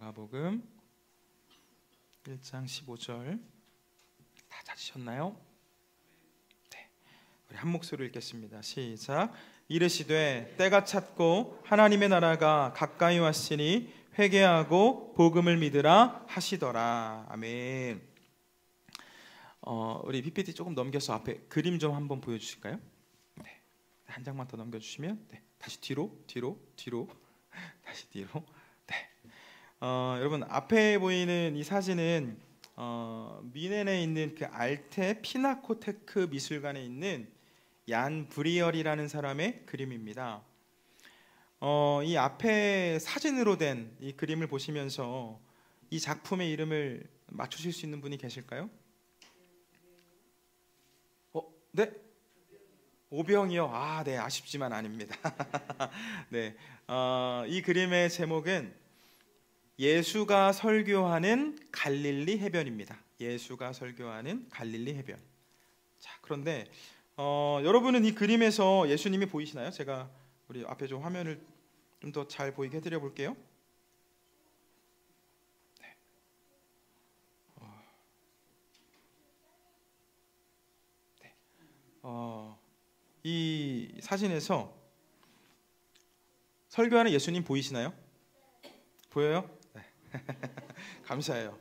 마가복음 1장 15절 다 찾으셨나요? 네, 우리 한 목소리로 읽겠습니다. 시작. 이르시되 때가 찼고 하나님의 나라가 가까이 왔으니 회개하고 복음을 믿으라 하시더라. 아멘. 우리 PPT 조금 넘겨서 앞에 그림 좀 한번 보여주실까요? 네, 한 장만 더 넘겨주시면, 네, 다시 뒤로 다시 뒤로. 네. 여러분 앞에 보이는 이 사진은 미넨에 있는 그 알테 피나코테크 미술관에 있는 얀 브리얼이라는 사람의 그림입니다. 이 앞에 사진으로 된 이 그림을 보시면서 이 작품의 이름을 맞추실 수 있는 분이 계실까요? 네? 오병이요. 아, 네, 아쉽지만 아닙니다. 네, 이 그림의 제목은 예수가 설교하는 갈릴리 해변입니다. 예수가 설교하는 갈릴리 해변. 자, 그런데 여러분은 이 그림에서 예수님이 보이시나요? 제가 우리 앞에 좀 화면을 좀 더 잘 보이게 해드려 볼게요. 네. 이 사진에서 설교하는 예수님 보이시나요? 보여요? 네. 감사해요.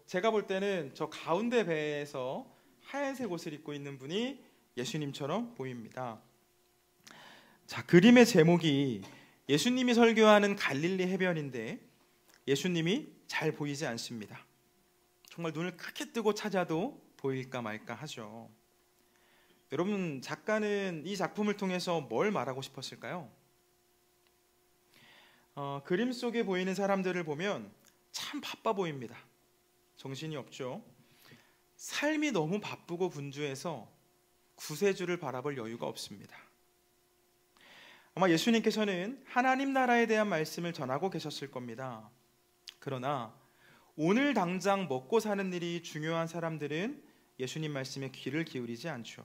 제가 볼 때는 저 가운데 배에서 하얀색 옷을 입고 있는 분이 예수님처럼 보입니다. 자, 그림의 제목이 예수님이 설교하는 갈릴리 해변인데 예수님이 잘 보이지 않습니다. 정말 눈을 크게 뜨고 찾아도 보일까 말까 하죠. 여러분, 작가는 이 작품을 통해서 뭘 말하고 싶었을까요? 그림 속에 보이는 사람들을 보면 참 바빠 보입니다. 정신이 없죠. 삶이 너무 바쁘고 분주해서 구세주를 바라볼 여유가 없습니다. 아마 예수님께서는 하나님 나라에 대한 말씀을 전하고 계셨을 겁니다. 그러나 오늘 당장 먹고 사는 일이 중요한 사람들은 예수님 말씀에 귀를 기울이지 않죠.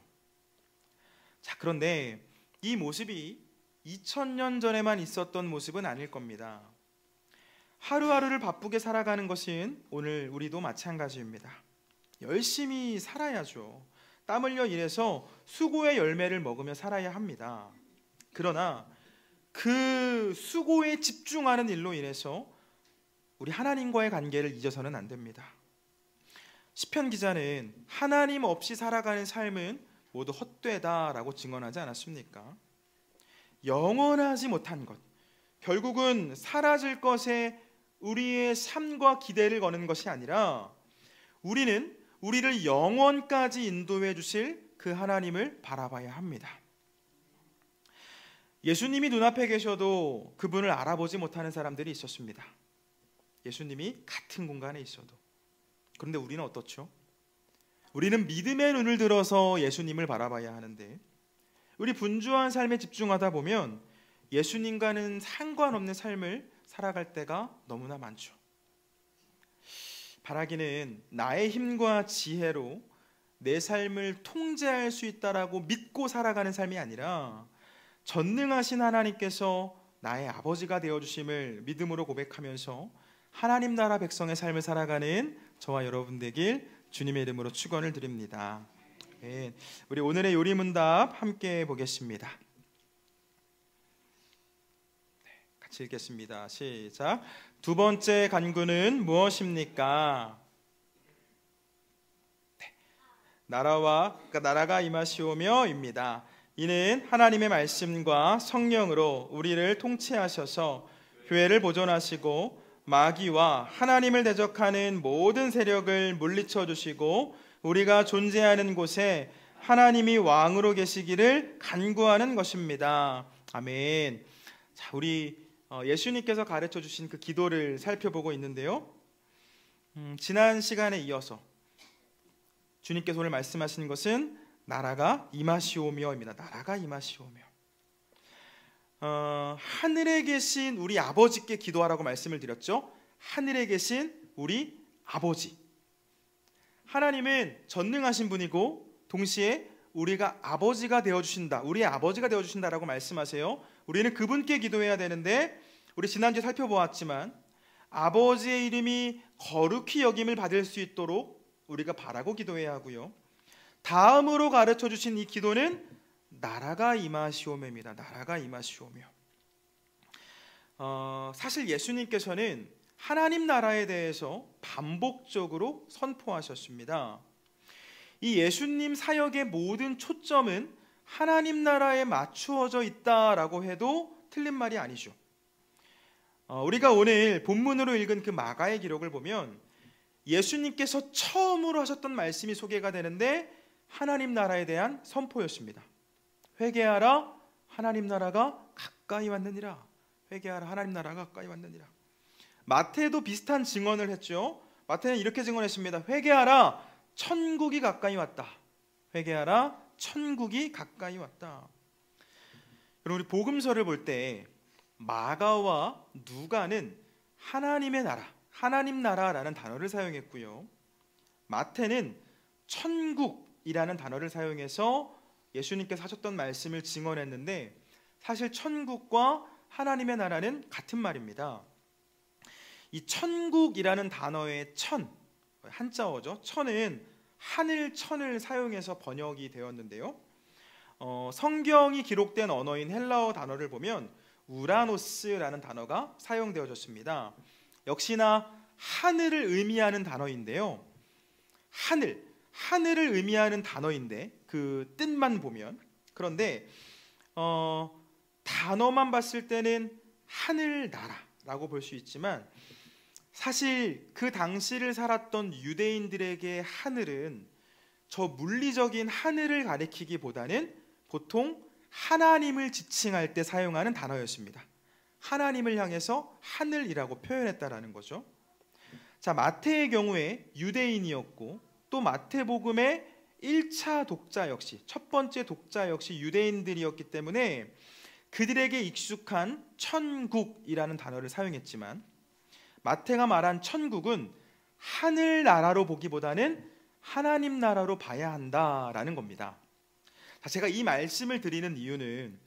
자, 그런데 이 모습이 2000년 전에만 있었던 모습은 아닐 겁니다. 하루하루를 바쁘게 살아가는 것은 오늘 우리도 마찬가지입니다. 열심히 살아야죠. 땀 흘려 일해서 수고의 열매를 먹으며 살아야 합니다. 그러나 그 수고에 집중하는 일로 인해서 우리 하나님과의 관계를 잊어서는 안 됩니다. 시편 기자는 하나님 없이 살아가는 삶은 모두 헛되다라고 증언하지 않았습니까? 영원하지 못한 것, 결국은 사라질 것에 우리의 삶과 기대를 거는 것이 아니라 우리는 우리를 영원까지 인도해 주실 그 하나님을 바라봐야 합니다. 예수님이 눈앞에 계셔도 그분을 알아보지 못하는 사람들이 있었습니다. 예수님이 같은 공간에 있어도. 그런데 우리는 어떻죠? 우리는 믿음의 눈을 들어서 예수님을 바라봐야 하는데 우리 분주한 삶에 집중하다 보면 예수님과는 상관없는 삶을 살아갈 때가 너무나 많죠. 바라기는 나의 힘과 지혜로 내 삶을 통제할 수 있다라고 믿고 살아가는 삶이 아니라 전능하신 하나님께서 나의 아버지가 되어주심을 믿음으로 고백하면서 하나님 나라 백성의 삶을 살아가는 저와 여러분 되길 주님의 이름으로 축원을 드립니다. 우리 오늘의 요리문답 함께 보겠습니다. 같이 읽겠습니다. 시작. 두 번째 간구는 무엇입니까? 나라가 임하시오며입니다. 이는 하나님의 말씀과 성령으로 우리를 통치하셔서 교회를 보존하시고 마귀와 하나님을 대적하는 모든 세력을 물리쳐 주시고 우리가 존재하는 곳에 하나님이 왕으로 계시기를 간구하는 것입니다. 아멘. 자, 우리 예수님께서 가르쳐 주신 그 기도를 살펴보고 있는데요. 지난 시간에 이어서 주님께서 오늘 말씀하신 것은 나라가 임하시오며입니다. 나라가 임하시오며. 하늘에 계신 우리 아버지께 기도하라고 말씀을 드렸죠. 하늘에 계신 우리 아버지. 하나님은 전능하신 분이고 동시에 우리가 아버지가 되어주신다, 우리의 아버지가 되어주신다라고 말씀하세요. 우리는 그분께 기도해야 되는데, 우리 지난주에 살펴보았지만 아버지의 이름이 거룩히 여김을 받을 수 있도록 우리가 바라고 기도해야 하고요. 다음으로 가르쳐 주신 이 기도는 나라가 임하시오며입니다. 나라가 임하시오며. 사실 예수님께서는 하나님 나라에 대해서 반복적으로 선포하셨습니다. 이 예수님 사역의 모든 초점은 하나님 나라에 맞추어져 있다라고 해도 틀린 말이 아니죠. 우리가 오늘 본문으로 읽은 그 마가의 기록을 보면 예수님께서 처음으로 하셨던 말씀이 소개가 되는데 하나님 나라에 대한 선포였습니다. 회개하라, 하나님 나라가 가까이 왔느니라. 회개하라, 하나님 나라가 가까이 왔느니라. 마태도 비슷한 증언을 했죠. 마태는 이렇게 증언했습니다. 회개하라, 천국이 가까이 왔다. 회개하라, 천국이 가까이 왔다. 여러분, 우리 복음서를 볼 때 마가와 누가는 하나님의 나라, 하나님 나라라는 단어를 사용했고요. 마태는 천국이라는 단어를 사용해서 예수님께서 하셨던 말씀을 증언했는데, 사실 천국과 하나님의 나라는 같은 말입니다. 이 천국이라는 단어의 천, 한자어죠. 천은 하늘 천을 사용해서 번역이 되었는데요. 성경이 기록된 언어인 헬라어 단어를 보면 우라노스라는 단어가 사용되어졌습니다. 역시나 하늘을 의미하는 단어인데요. 하늘을 의미하는 단어인데 그 뜻만 보면, 그런데 단어만 봤을 때는 하늘나라라고 볼 수 있지만 사실 그 당시를 살았던 유대인들에게 하늘은 저 물리적인 하늘을 가리키기보다는 보통 하나님을 지칭할 때 사용하는 단어였습니다. 하나님을 향해서 하늘이라고 표현했다라는 거죠. 자, 마태의 경우에 유대인이었고 또 마태복음의 1차 독자 역시, 첫 번째 독자 역시 유대인들이었기 때문에 그들에게 익숙한 천국이라는 단어를 사용했지만 마태가 말한 천국은 하늘나라로 보기보다는 하나님 나라로 봐야 한다라는 겁니다. 자, 제가 이 말씀을 드리는 이유는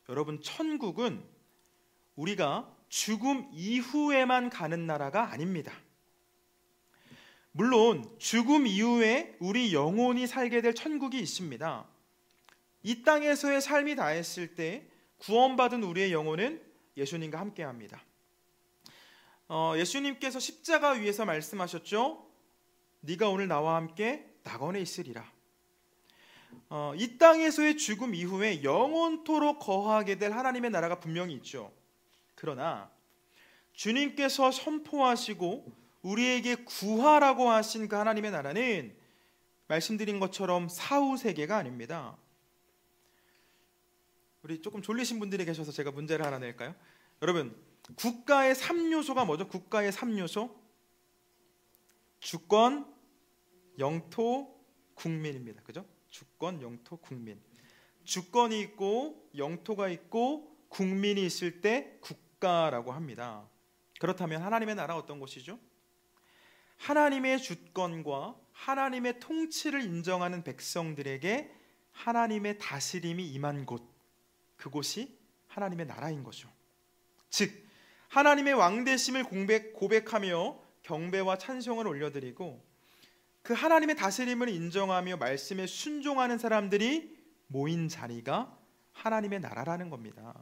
여러분, 천국은 우리가 죽음 이후에만 가는 나라가 아닙니다. 물론 죽음 이후에 우리 영혼이 살게 될 천국이 있습니다. 이 땅에서의 삶이 다했을 때 구원받은 우리의 영혼은 예수님과 함께합니다. 예수님께서 십자가 위에서 말씀하셨죠. 네가 오늘 나와 함께 낙원에 있으리라. 이 땅에서의 죽음 이후에 영원토록 거하게 될 하나님의 나라가 분명히 있죠. 그러나 주님께서 선포하시고 우리에게 구하라고 하신 그 하나님의 나라는 말씀드린 것처럼 사후세계가 아닙니다. 우리 조금 졸리신 분들이 계셔서 제가 문제를 하나 낼까요? 여러분, 국가의 3요소가 뭐죠? 국가의 3요소? 주권, 영토, 국민입니다. 그죠? 주권, 영토, 국민. 주권이 있고 영토가 있고 국민이 있을 때 국가라고 합니다. 그렇다면 하나님의 나라 어떤 곳이죠? 하나님의 주권과 하나님의 통치를 인정하는 백성들에게 하나님의 다스림이 임한 곳, 그곳이 하나님의 나라인 거죠. 즉 하나님의 왕되심을 고백하며 경배와 찬송을 올려드리고 그 하나님의 다스림을 인정하며 말씀에 순종하는 사람들이 모인 자리가 하나님의 나라라는 겁니다.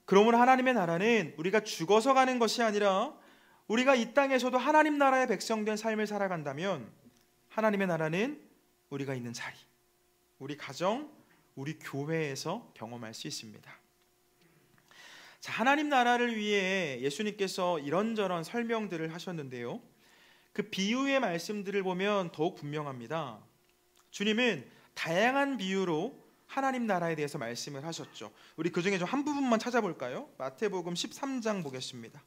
그러므로 하나님의 나라는 우리가 죽어서 가는 것이 아니라 우리가 이 땅에서도 하나님 나라의 백성된 삶을 살아간다면 하나님의 나라는 우리가 있는 자리, 우리 가정, 우리 교회에서 경험할 수 있습니다. 자, 하나님 나라를 위해 예수님께서 이런저런 설명들을 하셨는데요. 그 비유의 말씀들을 보면 더욱 분명합니다. 주님은 다양한 비유로 하나님 나라에 대해서 말씀을 하셨죠. 우리 그 중에 좀 한 부분만 찾아볼까요? 마태복음 13장 보겠습니다.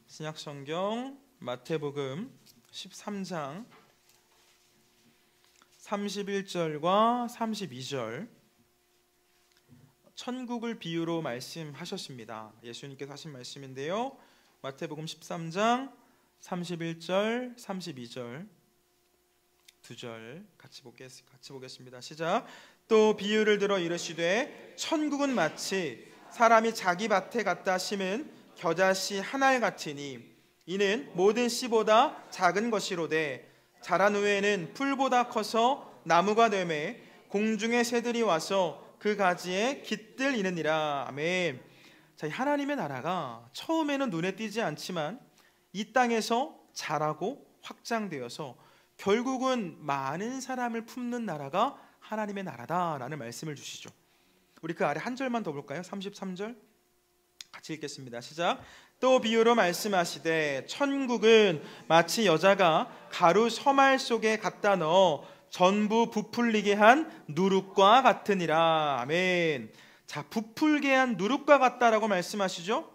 신약성경 마태복음 13장 31절과 32절 천국을 비유로 말씀하셨습니다. 예수님께서 하신 말씀인데요. 마태복음 13장 31절 32절 2절 같이 보겠습니다. 시작. 또 비유를 들어 이르시되 천국은 마치 사람이 자기 밭에 갖다 심은 겨자씨 한 알 같으니 이는 모든 씨보다 작은 것이로되 자란 후에는 풀보다 커서 나무가 되매 공중의 새들이 와서 그 가지에 깃들 이느니라. 아멘. 자, 하나님의 나라가 처음에는 눈에 띄지 않지만 이 땅에서 자라고 확장되어서 결국은 많은 사람을 품는 나라가 하나님의 나라다라는 말씀을 주시죠. 우리 그 아래 한 절만 더 볼까요? 33절 같이 읽겠습니다. 시작. 또 비유로 말씀하시되 천국은 마치 여자가 가루 서말 속에 갖다 넣어 전부 부풀리게 한 누룩과 같으니라. 아멘. 자, 부풀게 한 누룩과 같다라고 말씀하시죠.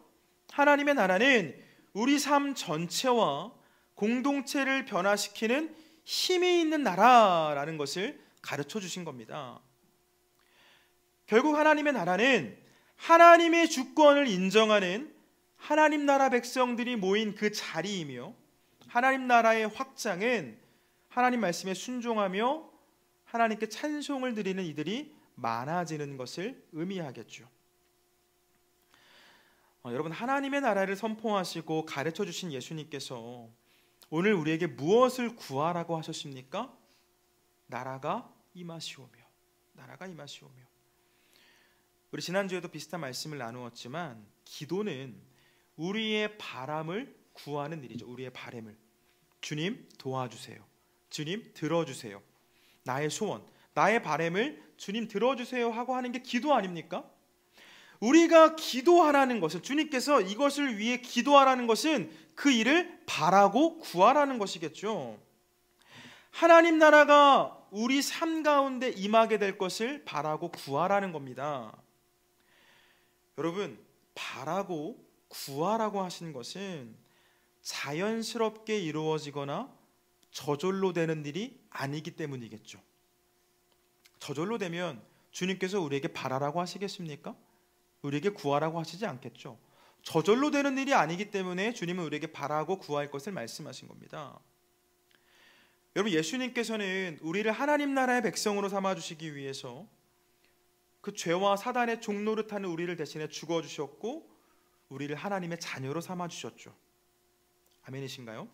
하나님의 나라는 우리 삶 전체와 공동체를 변화시키는 힘이 있는 나라라는 것을 가르쳐 주신 겁니다. 결국 하나님의 나라는 하나님의 주권을 인정하는 하나님 나라 백성들이 모인 그 자리이며, 하나님 나라의 확장은 하나님 말씀에 순종하며 하나님께 찬송을 드리는 이들이 많아지는 것을 의미하겠죠. 여러분, 하나님의 나라를 선포하시고 가르쳐 주신 예수님께서 오늘 우리에게 무엇을 구하라고 하셨습니까? 나라가 임하시오며, 나라가 임하시오며. 우리 지난주에도 비슷한 말씀을 나누었지만 기도는 우리의 바람을 구하는 일이죠. 우리의 바람을. 주님 도와주세요. 주님 들어주세요. 나의 소원, 나의 바람을 주님 들어주세요 하고 하는 게 기도 아닙니까? 우리가 기도하라는 것은, 주님께서 이것을 위해 기도하라는 것은 그 일을 바라고 구하라는 것이겠죠. 하나님 나라가 우리 삶 가운데 임하게 될 것을 바라고 구하라는 겁니다. 여러분, 바라고 구하라고 하신 것은 자연스럽게 이루어지거나 저절로 되는 일이 아니기 때문이겠죠. 저절로 되면 주님께서 우리에게 바라라고 하시겠습니까? 우리에게 구하라고 하시지 않겠죠. 저절로 되는 일이 아니기 때문에 주님은 우리에게 바라고 구할 것을 말씀하신 겁니다. 여러분, 예수님께서는 우리를 하나님 나라의 백성으로 삼아주시기 위해서 그 죄와 사단의 종노릇하는 우리를 대신해 죽어주셨고 우리를 하나님의 자녀로 삼아주셨죠. 아멘이신가요?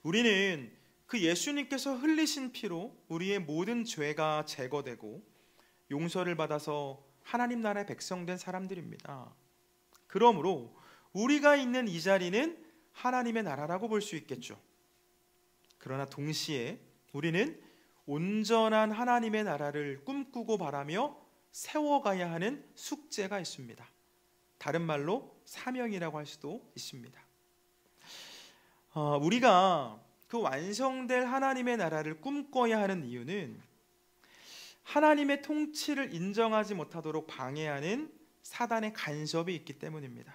우리는 그 예수님께서 흘리신 피로 우리의 모든 죄가 제거되고 용서를 받아서 하나님 나라의 백성된 사람들입니다. 그러므로 우리가 있는 이 자리는 하나님의 나라라고 볼 수 있겠죠. 그러나 동시에 우리는 온전한 하나님의 나라를 꿈꾸고 바라며 세워가야 하는 숙제가 있습니다. 다른 말로 사명이라고 할 수도 있습니다. 우리가 그 완성될 하나님의 나라를 꿈꿔야 하는 이유는 하나님의 통치를 인정하지 못하도록 방해하는 사단의 간섭이 있기 때문입니다.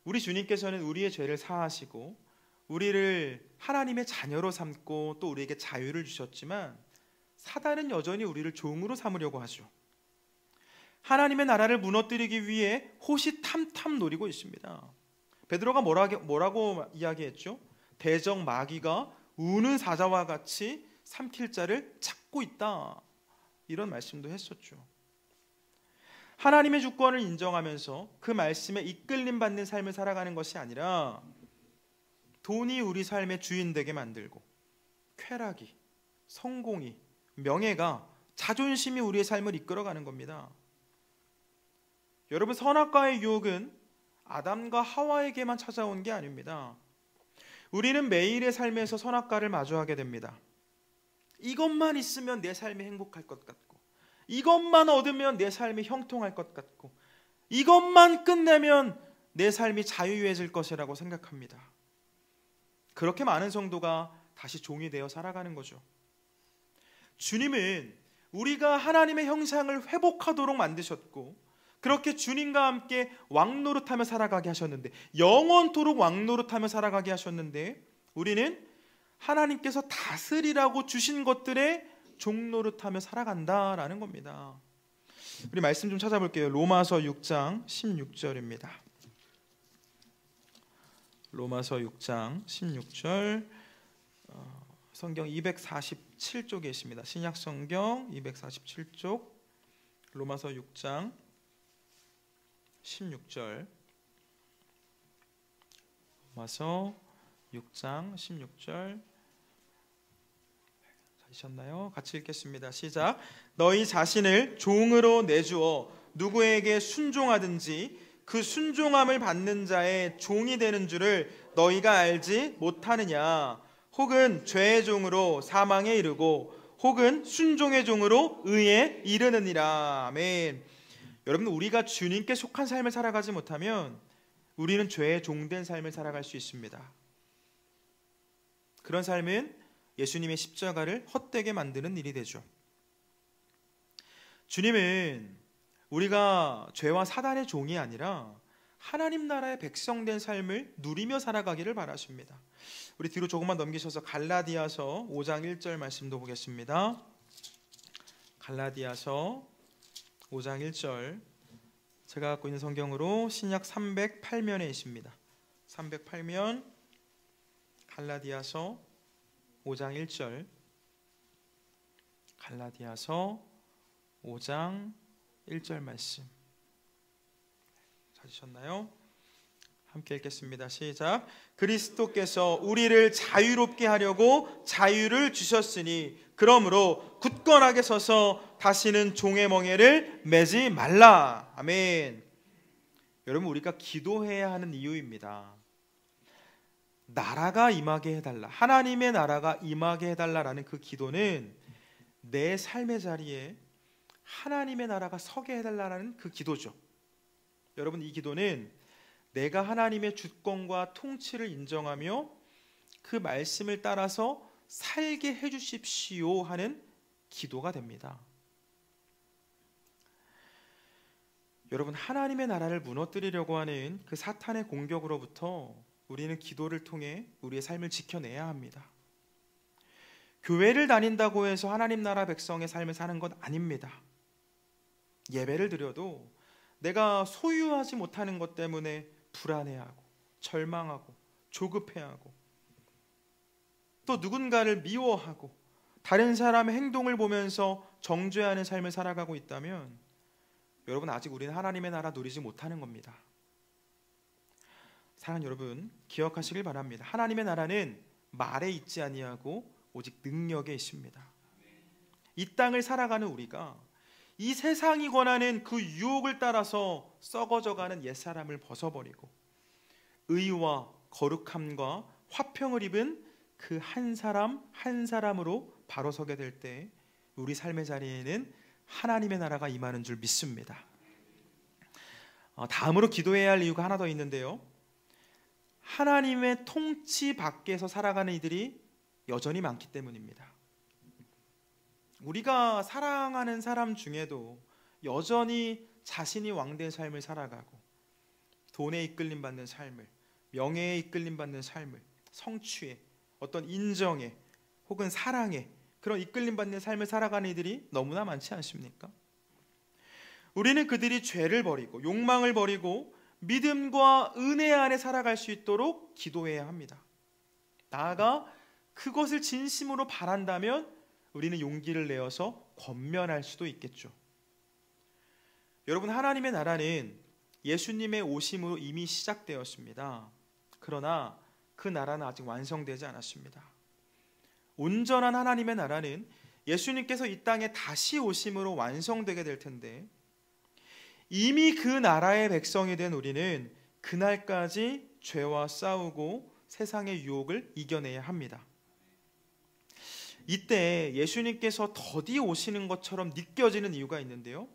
우리 주님께서는 우리의 죄를 사하시고 우리를 하나님의 자녀로 삼고 또 우리에게 자유를 주셨지만 사단은 여전히 우리를 종으로 삼으려고 하죠. 하나님의 나라를 무너뜨리기 위해 호시탐탐 노리고 있습니다. 베드로가 뭐라고 이야기했죠? 대적 마귀가 우는 사자와 같이 삼킬 자를 찾고 있다, 이런 말씀도 했었죠. 하나님의 주권을 인정하면서 그 말씀에 이끌림 받는 삶을 살아가는 것이 아니라 돈이 우리 삶의 주인 되게 만들고 쾌락이, 성공이, 명예가, 자존심이 우리의 삶을 이끌어가는 겁니다. 여러분, 선악과의 유혹은 아담과 하와에게만 찾아온 게 아닙니다. 우리는 매일의 삶에서 선악과를 마주하게 됩니다. 이것만 있으면 내 삶이 행복할 것 같고, 이것만 얻으면 내 삶이 형통할 것 같고, 이것만 끝내면 내 삶이 자유해질 것이라고 생각합니다. 그렇게 많은 성도가 다시 종이 되어 살아가는 거죠. 주님은 우리가 하나님의 형상을 회복하도록 만드셨고 그렇게 주님과 함께 왕노릇하며 살아가게 하셨는데, 영원토록 왕노릇하며 살아가게 하셨는데 우리는 하나님께서 다스리라고 주신 것들에 종노릇하며 살아간다라는 겁니다. 우리 말씀 좀 찾아볼게요. 로마서 6장 16절입니다. 로마서 6장 16절 성경 247쪽에 있습니다. 신약 성경 247쪽 로마서 6장 16절. 로마서 6장 16절 찾으셨나요? 같이 읽겠습니다. 시작. 너희 자신을 종으로 내주어 누구에게 순종하든지 그 순종함을 받는 자의 종이 되는 줄을 너희가 알지 못하느냐? 혹은 죄의 종으로 사망에 이르고 혹은 순종의 종으로 의에 이르느니라. 아멘. 여러분, 우리가 주님께 속한 삶을 살아가지 못하면 우리는 죄의 종된 삶을 살아갈 수 있습니다. 그런 삶은 예수님의 십자가를 헛되게 만드는 일이 되죠. 주님은 우리가 죄와 사단의 종이 아니라 하나님 나라의 백성된 삶을 누리며 살아가기를 바라십니다. 우리 뒤로 조금만 넘기셔서 갈라디아서 5장 1절 말씀도 보겠습니다. 갈라디아서 5장 1절, 제가 갖고 있는 성경으로 신약 308면에 있습니다. 308면 갈라디아서 5장 1절, 갈라디아서 5장 1절 말씀 찾으셨나요? 함께 읽겠습니다. 시작. 그리스도께서 우리를 자유롭게 하려고 자유를 주셨으니 그러므로 굳건하게 서서 다시는 종의 멍에를 매지 말라. 아멘. 여러분, 우리가 기도해야 하는 이유입니다. 나라가 임하게 해달라, 하나님의 나라가 임하게 해달라라는 그 기도는 내 삶의 자리에 하나님의 나라가 서게 해달라는 그 기도죠. 여러분, 이 기도는 내가 하나님의 주권과 통치를 인정하며 그 말씀을 따라서 살게 해주십시오 하는 기도가 됩니다. 여러분, 하나님의 나라를 무너뜨리려고 하는 그 사탄의 공격으로부터 우리는 기도를 통해 우리의 삶을 지켜내야 합니다. 교회를 다닌다고 해서 하나님 나라 백성의 삶을 사는 것 아닙니다. 예배를 드려도 내가 소유하지 못하는 것 때문에 불안해하고 절망하고 조급해하고 또 누군가를 미워하고 다른 사람의 행동을 보면서 정죄하는 삶을 살아가고 있다면 여러분, 아직 우리는 하나님의 나라 누리지 못하는 겁니다. 사랑하는 여러분, 기억하시길 바랍니다. 하나님의 나라는 말에 있지 아니하고 오직 능력에 있습니다. 이 땅을 살아가는 우리가 이 세상이 권하는 그 유혹을 따라서 썩어져가는 옛사람을 벗어버리고 의와 거룩함과 화평을 입은 그 한 사람 한 사람으로 바로 서게 될 때 우리 삶의 자리에는 하나님의 나라가 임하는 줄 믿습니다. 다음으로 기도해야 할 이유가 하나 더 있는데요, 하나님의 통치 밖에서 살아가는 이들이 여전히 많기 때문입니다. 우리가 사랑하는 사람 중에도 여전히 자신이 왕된 삶을 살아가고 돈에 이끌림 받는 삶을, 명예에 이끌림 받는 삶을, 성취에, 어떤 인정에 혹은 사랑에 그런 이끌림 받는 삶을 살아가는 이들이 너무나 많지 않습니까? 우리는 그들이 죄를 버리고 욕망을 버리고 믿음과 은혜 안에 살아갈 수 있도록 기도해야 합니다. 나아가 그것을 진심으로 바란다면 우리는 용기를 내어서 권면할 수도 있겠죠. 여러분, 하나님의 나라는 예수님의 오심으로 이미 시작되었습니다. 그러나 그 나라는 아직 완성되지 않았습니다. 온전한 하나님의 나라는 예수님께서 이 땅에 다시 오심으로 완성되게 될 텐데 이미 그 나라의 백성이 된 우리는 그날까지 죄와 싸우고 세상의 유혹을 이겨내야 합니다. 이때 예수님께서 더디 오시는 것처럼 느껴지는 이유가 있는데요,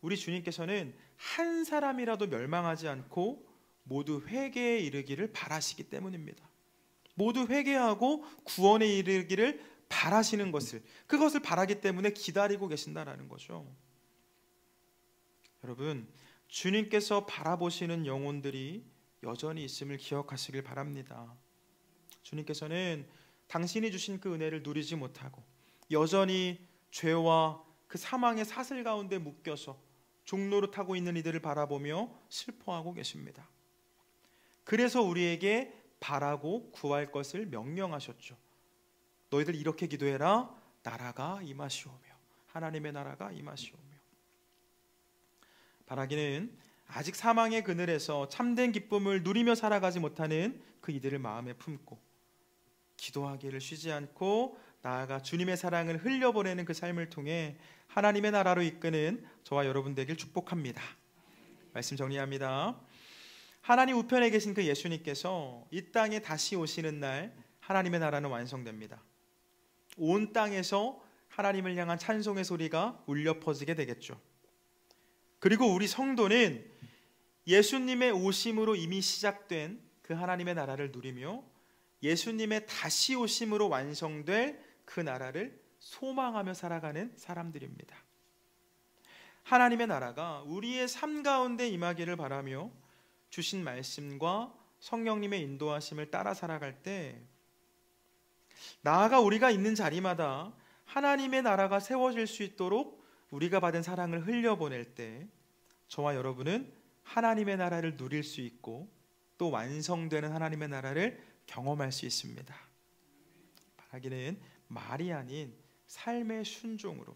우리 주님께서는 한 사람이라도 멸망하지 않고 모두 회개에 이르기를 바라시기 때문입니다. 모두 회개하고 구원에 이르기를 바라시는 것을, 그것을 바라기 때문에 기다리고 계신다라는 거죠. 여러분, 주님께서 바라보시는 영혼들이 여전히 있음을 기억하시길 바랍니다. 주님께서는 당신이 주신 그 은혜를 누리지 못하고 여전히 죄와 그 사망의 사슬 가운데 묶여서 종로를 타고 있는 이들을 바라보며 슬퍼하고 계십니다. 그래서 우리에게 바라고 구할 것을 명령하셨죠. 너희들 이렇게 기도해라. 나라가 임하시오며. 하나님의 나라가 임하시오며. 바라기는 아직 사망의 그늘에서 참된 기쁨을 누리며 살아가지 못하는 그 이들을 마음에 품고 기도하기를 쉬지 않고 나아가 주님의 사랑을 흘려보내는 그 삶을 통해 하나님의 나라로 이끄는 저와 여러분 되길 축복합니다. 말씀 정리합니다. 하나님 우편에 계신 그 예수님께서 이 땅에 다시 오시는 날 하나님의 나라는 완성됩니다. 온 땅에서 하나님을 향한 찬송의 소리가 울려 퍼지게 되겠죠. 그리고 우리 성도는 예수님의 오심으로 이미 시작된 그 하나님의 나라를 누리며 예수님의 다시 오심으로 완성될 그 나라를 소망하며 살아가는 사람들입니다. 하나님의 나라가 우리의 삶 가운데 임하기를 바라며 주신 말씀과 성령님의 인도하심을 따라 살아갈 때 나아가 우리가 있는 자리마다 하나님의 나라가 세워질 수 있도록 우리가 받은 사랑을 흘려보낼 때 저와 여러분은 하나님의 나라를 누릴 수 있고 또 완성되는 하나님의 나라를 경험할 수 있습니다. 바라기는 말이 아닌 삶의 순종으로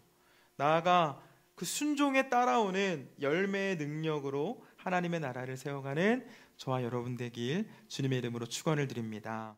나아가 그 순종에 따라오는 열매의 능력으로 하나님의 나라를 세워가는 저와 여러분 되길 주님의 이름으로 축원을 드립니다.